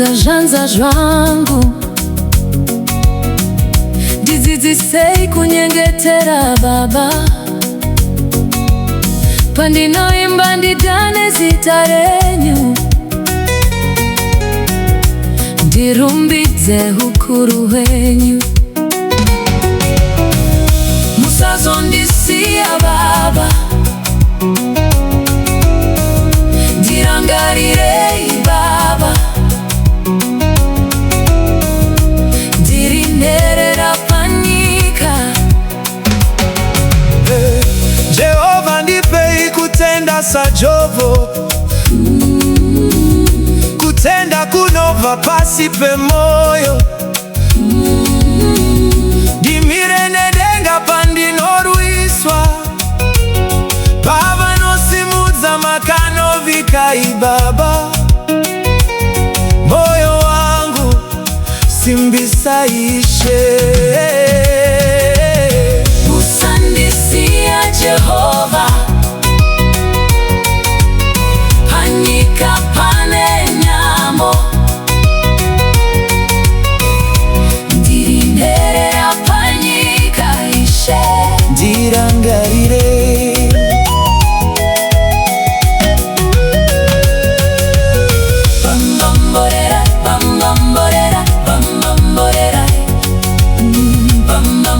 janza jwangu dizizisei kunyengetera baba pandinoimba ndidane zitarenyu ndirumbidze ukuru hwenyu musazondisiya baba ndirangarirei baba ndirinerera panyika. Jehova ndipei kutenda sajovo, kutenda kunova pasi pe moyo, dimire nedenga pandinoruiswa baba nosimudza makano vikai baba moyo wangu simbisaishe. Musandisiya Jehova panyika pane nyamo ndirinerera panyika ishe ndirangarire bambamborera bambamborera bambamborera bambamborera